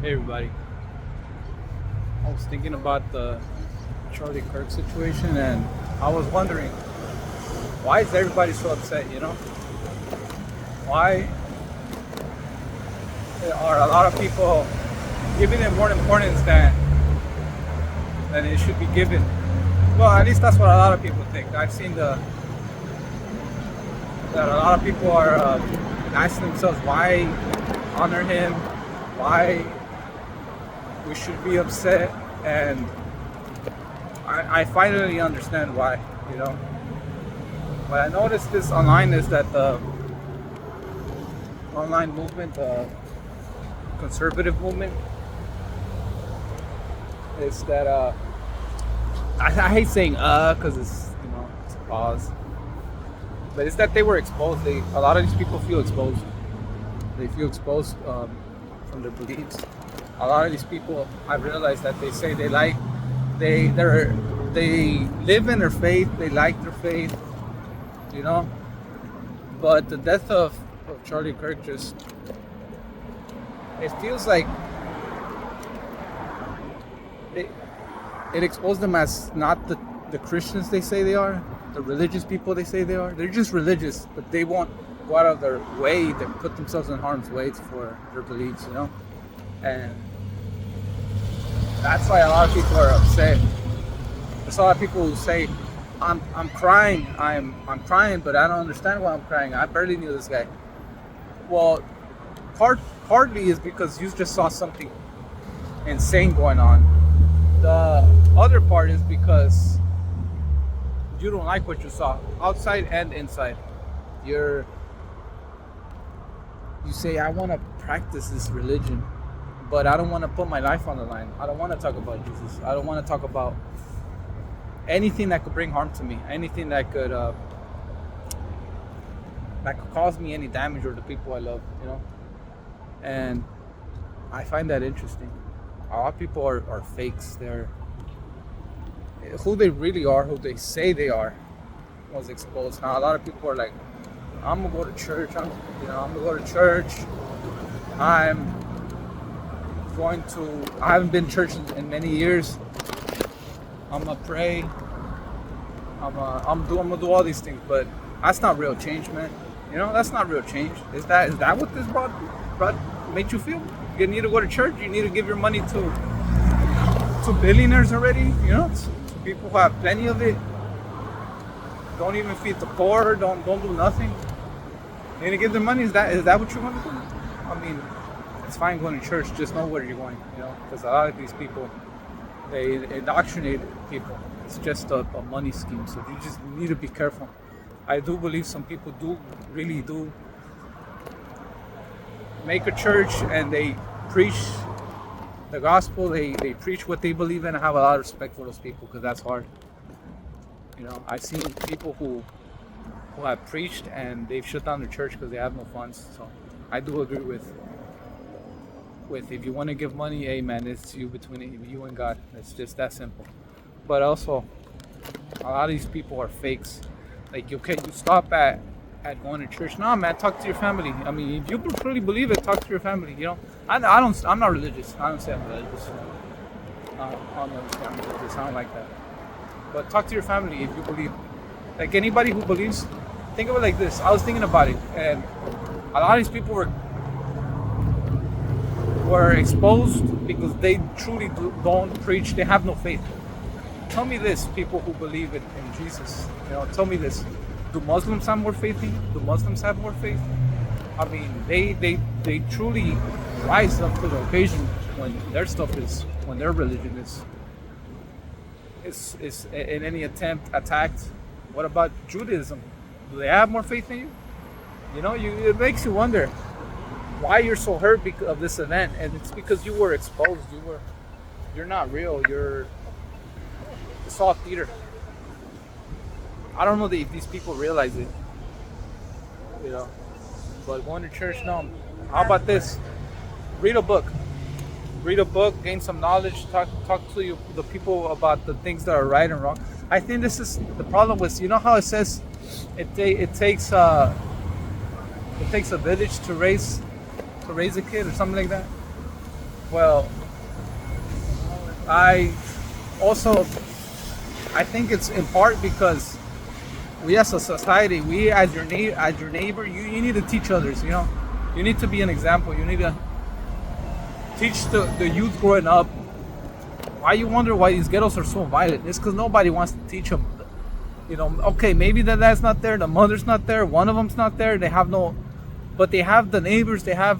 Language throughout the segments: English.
Hey everybody. I was thinking about the Charlie Kirk situation and I was wondering why is everybody so upset, Why are a lot of people giving it more importance than it should be given? Well, at least that's what a lot of people think. I've seen that a lot of people are asking themselves why honor him, why we should be upset, and I finally understand why. What I noticed this online is that the online movement, the conservative movement, is that I hate saying because it's a pause, but it's that they were exposed. A lot of these people feel exposed. They feel exposed from their beliefs. A lot of these people, I've realized that they say they live in their faith, they like their faith, But the death of Charlie Kirk it feels like it exposed them as not the Christians they say they are, the religious people they say they are. They're just religious, but they won't go out of their way to put themselves in harm's way for their beliefs, And that's why a lot of people are upset. There's a lot of people who say, I'm crying, I'm crying, but I don't understand why I'm crying. I barely knew this guy. Well, partly is because you just saw something insane going on. The other part is because you don't like what you saw, outside and inside. You say, I want to practice this religion, but I don't want to put my life on the line. I don't want to talk about Jesus. I don't want to talk about anything that could bring harm to me, anything that could cause me any damage or the people I love, And I find that interesting. A lot of people are fakes. They're who they really are, who they say they are, was exposed. Now a lot of people are like, I'm gonna go to church. I'm gonna go to church. I haven't been to church in many years. I'm gonna pray. I'm gonna do all these things, but that's not real change, man. That's not real change. Is that what this brought made you feel? You need to go to church. You need to give your money to billionaires already. To people who have plenty of it. Don't even feed the poor. Don't do nothing. You need to give them money. Is that what you want to do? I mean, it's fine going to church. Just know where you're going. Because a lot of these people, they indoctrinate people. It's just a money scheme. So you just need to be careful. I do believe some people really do make a church and they preach the gospel. They preach what they believe in. I have a lot of respect for those people because that's hard. I've seen people who have preached and they've shut down the church because they have no funds. So I do agree with if you want to give money, hey man, it's between you and God. It's just that simple. But also, a lot of these people are fakes. Like you stop at going to church. No, man, talk to your family. I mean, if you truly believe it, talk to your family. I'm not religious. I don't say I'm religious. I don't understand I'm religious. I don't like that. But talk to your family if you believe. Like anybody who believes, think of it like this. I was thinking about it, and a lot of these people were exposed because they truly don't preach. They have no faith. Tell me this, people who believe in Jesus. Tell me this. Do Muslims have more faith in you? Do Muslims have more faith? I mean, they truly rise up to the occasion when when their religion is in any attempt attacked. What about Judaism? Do they have more faith in you? It makes you wonder why you're so hurt because of this event, and it's because you were exposed. You're not real. It's all theater. I don't know if these people realize it, but going to church, no. How about this? Read a book, gain some knowledge, talk to the people about the things that are right and wrong. I think this is the problem with, how it says it takes a village to raise a kid or something like that. Well, I also I think it's in part because we as a society, we as your neighbor, you need to teach others. You know, you need to be an example. You need to teach the youth growing up. Why you wonder why these ghettos are so violent? It's because nobody wants to teach them. You know, okay, maybe the dad's not there, the mother's not there, one of them's not there. They have no, but they have the neighbors. They have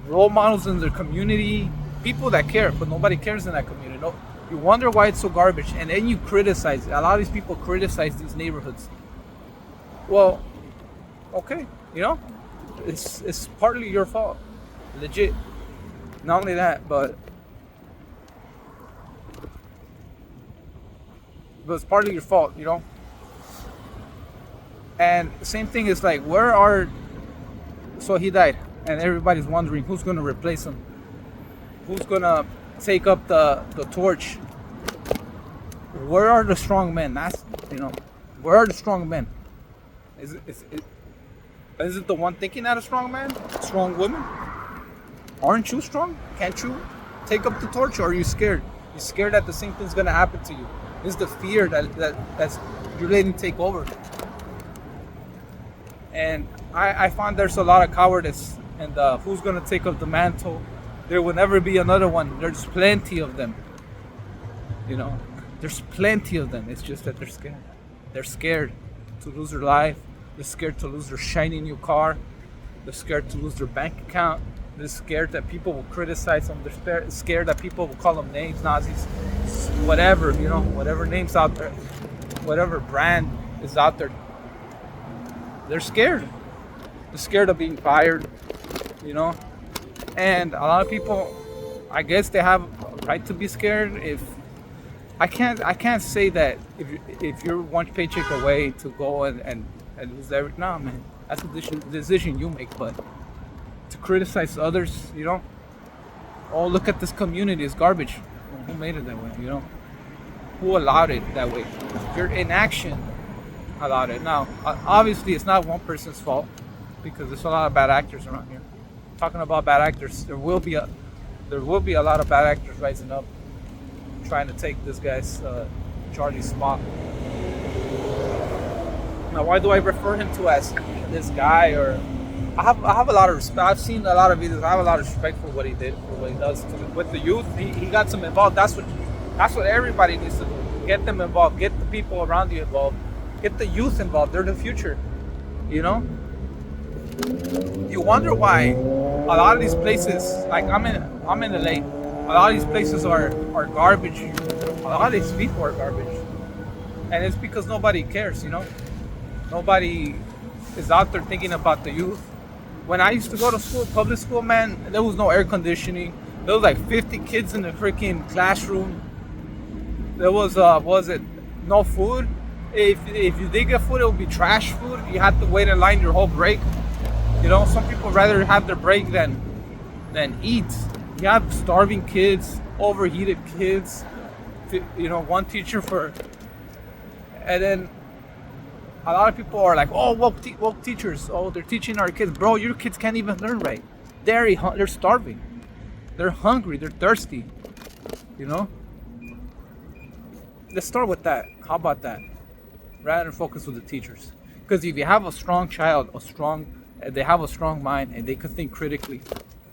role models in their community, people that care, but nobody cares in that community. No, you wonder why it's so garbage, and then you criticize. A lot of these people criticize these neighborhoods. Well, okay, you know, it's partly your fault, legit. Not only that, but it's partly your fault, you know. And the same thing is like, so he died, and everybody's wondering who's gonna replace him, who's gonna take up the torch. Where are the strong men? That's, you know, where are the strong men? Is it the one thinking that a strong man, strong woman? Aren't you strong? Can't you take up the torch, or are you scared? You're scared that the same thing's gonna happen to you. It's the fear that's you're letting take over. And I find there's a lot of cowardice, and who's gonna take up the mantle? There will never be another one. There's plenty of them. You know, there's plenty of them. It's just that they're scared. They're scared to lose their life. They're scared to lose their shiny new car. They're scared to lose their bank account. They're scared that people will criticize them. They're scared that people will call them names, Nazis, whatever, you know, whatever names out there, whatever brand is out there. They're scared. They're scared of being fired, you know. And a lot of people, I guess they have a right to be scared. If I can't say that if you're one paycheck away to go and lose everything. No, man, that's a decision you make. But to criticize others, you know, oh, look at this community, it's garbage. Well, who made it that way? You know, who allowed it that way? Your inaction allowed it. Now, obviously, it's not one person's fault, because there's a lot of bad actors around here. Talking about bad actors, there will be a lot of bad actors rising up, trying to take this guy's Charlie's spot. Now, why do I refer him to as this guy? Or I have a lot of respect. I've seen a lot of videos. I have a lot of respect for what he did, for what he does with the youth. He got them involved. That's what everybody needs to do. Get them involved. Get the people around you involved. Get the youth involved. They're the future. You know. You wonder why a lot of these places, like I'm in LA, a lot of these places are garbage. A lot of these people are garbage, and it's because nobody cares. You know, nobody is out there thinking about the youth. When I used to go to school, public school, man, there was no air conditioning. There was like 50 kids in the freaking classroom. There was no food. If you did get food, it would be trash food. You had to wait in line your whole break. You know, some people rather have their break than eat. You have starving kids, overheated kids. You know, one teacher and then a lot of people are like, oh, woke teachers. Oh, they're teaching our kids. Bro, your kids can't even learn right. They're starving. They're hungry. They're thirsty. You know? Let's start with that. How about that? Rather than focus with the teachers. Because if you have a strong child, they have a strong mind, and they can think critically,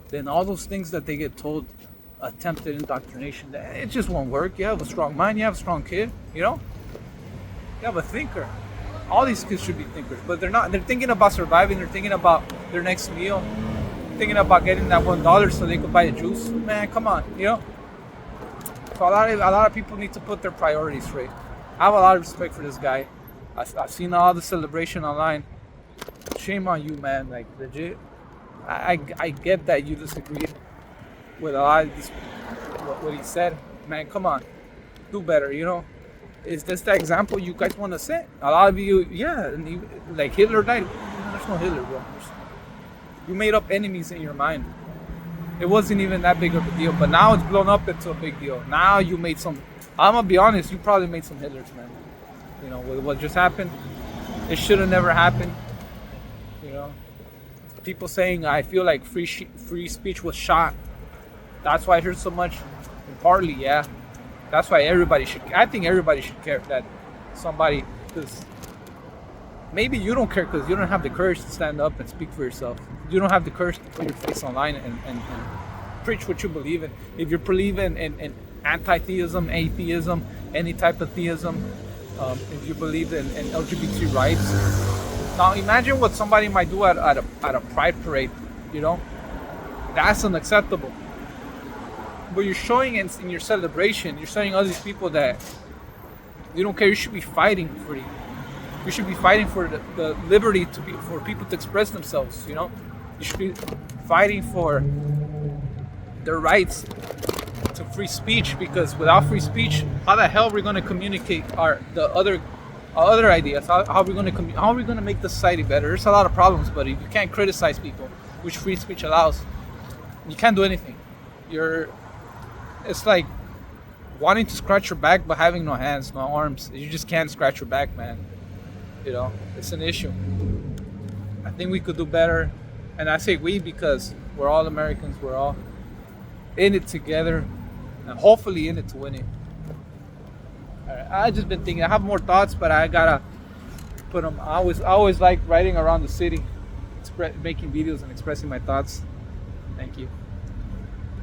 then all those things that they get told, attempted indoctrination, it just won't work. You have a strong mind. You have a strong kid. You know? You have a thinker. All these kids should be thinkers, but they're not. They're thinking about surviving. They're thinking about their next meal. Thinking about getting that $1 so they could buy a juice. Man, come on, you know. So a lot of people need to put their priorities straight. I have a lot of respect for this guy. I've seen all the celebration online. Shame on you, man. Like, legit. I get that you disagreed with a lot of this, what he said. Man, come on, do better. You know. Is this the example you guys want to set? A lot of you, yeah, like Hitler died. There's no Hitler, bro. You made up enemies in your mind. It wasn't even that big of a deal, but now it's blown up into a big deal. Now you made some. I'm gonna be honest. You probably made some Hitlers, man. You know, with what just happened, it should have never happened. You know, people saying I feel like free speech was shot. That's why I heard so much. And partly, yeah. That's why everybody should. I think everybody should care that somebody, because maybe you don't care because you don't have the courage to stand up and speak for yourself. You don't have the courage to put your face online and preach what you believe in. If you believe in anti-theism, atheism, any type of theism, if you believe in LGBT rights, now imagine what somebody might do at a pride parade. You know, that's unacceptable. But you're showing in your celebration, you're showing all these people that you don't care. You should be fighting for it. You should be fighting for the liberty for people to express themselves. You know, you should be fighting for their rights to free speech, because without free speech, how the hell are we going to communicate our other ideas? How are we going to make the society better? There's a lot of problems, but if you can't criticize people, which free speech allows, you can't do anything. It's like wanting to scratch your back but having no hands, no arms. You just can't scratch your back, man. You know, it's an issue. I think we could do better, and I say we because we're all Americans. We're all in it together, and hopefully in it to win it. All right, I just been thinking. I have more thoughts, but I gotta put them. I always like riding around the city, making videos and expressing my thoughts. Thank you.